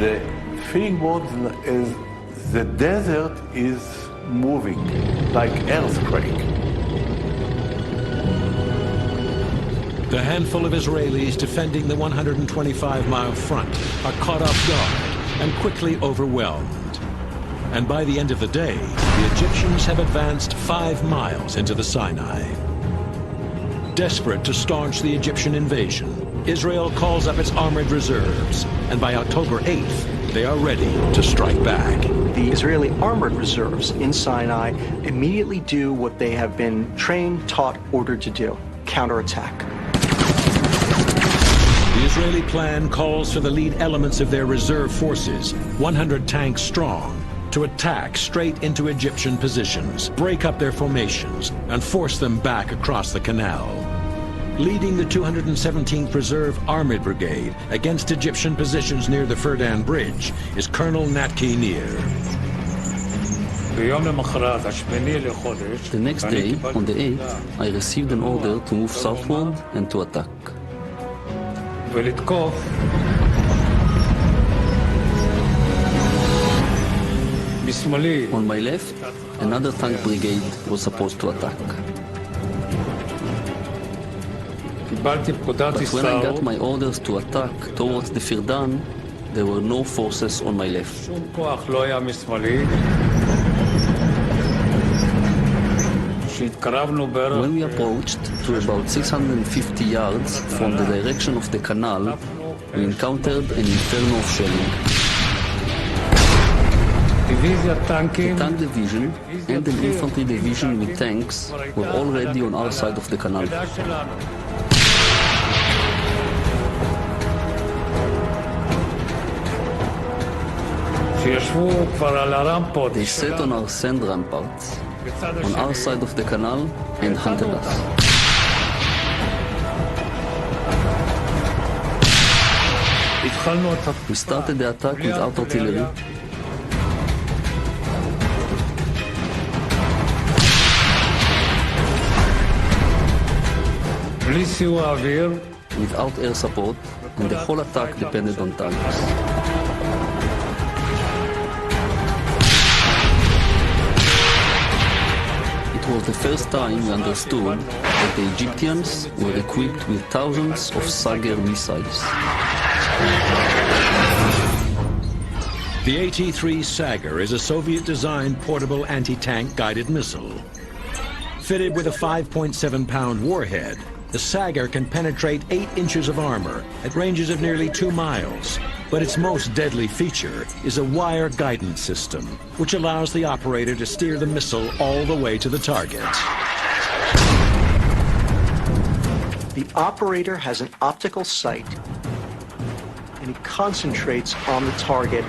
The thing was is the desert is moving like earthquake. The handful of Israelis defending the 125-mile front are caught off guard and quickly overwhelmed. And by the end of the day, the Egyptians have advanced 5 miles into the Sinai. Desperate to staunch the Egyptian invasion, Israel calls up its armored reserves, and by October 8th, they are ready to strike back. The Israeli armored reserves in Sinai immediately do what they have been trained, taught, ordered to do: counterattack. The Israeli plan calls for the lead elements of their reserve forces, 100 tanks strong, to attack straight into Egyptian positions, break up their formations, and force them back across the canal. Leading the 217th Reserve Armored Brigade against Egyptian positions near the Ferdan Bridge is Colonel Natki Nir. The next day, on the 8th, I received an order to move southward and to attack. On my left, another tank brigade was supposed to attack. But when I got my orders to attack towards the Firdan, there were no forces on my left. When we approached to about 650 yards from the direction of the canal, we encountered an inferno of shelling. The tank division and an infantry division with tanks were already on our side of the canal. They sat on our sand ramparts, on our side of the canal, and hunted us. We started the attack without artillery. Without air support, and the whole attack depended on tanks. It was the first time we understood that the Egyptians were equipped with thousands of Sager missiles. The AT-3 Sager is a Soviet-designed portable anti-tank guided missile. Fitted with a 5.7-pound warhead, the Sager can penetrate 8 inches of armor at ranges of nearly 2 miles. But its most deadly feature is a wire guidance system, which allows the operator to steer the missile all the way to the target. The operator has an optical sight, and he concentrates on the target,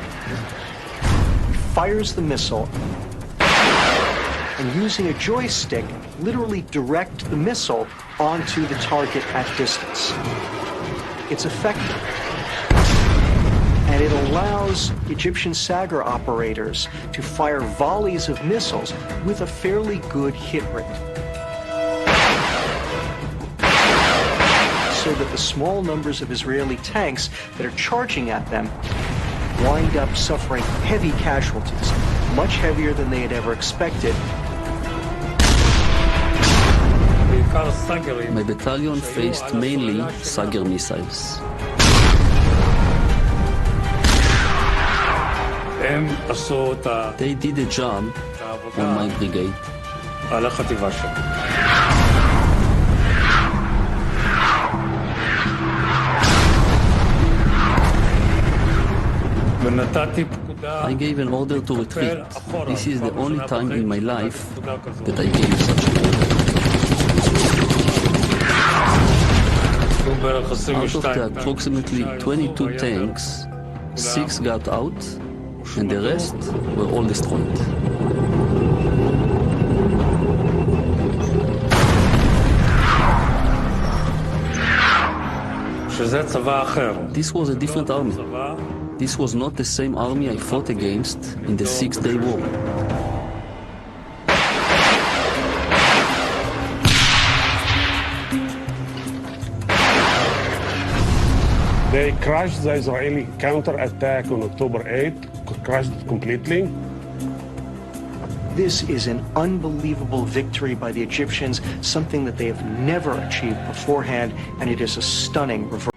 fires the missile, and using a joystick, literally direct the missile onto the target at distance. It's effective. And it allows Egyptian Sager operators to fire volleys of missiles with a fairly good hit rate. So that the small numbers of Israeli tanks that are charging at them wind up suffering heavy casualties, much heavier than they had ever expected. My battalion faced mainly Sager missiles. They did a job on my brigade. I gave an order to retreat. This is the only time in my life that I gave such an order. Out of the approximately 22 tanks, 6 got out, and the rest were all destroyed. This was a different army. This was not the same army I fought against in the Six-Day War. They crushed the Israeli counterattack on October 8th, crushed it completely. This is an unbelievable victory by the Egyptians, something that they have never achieved beforehand, and it is a stunning reversal.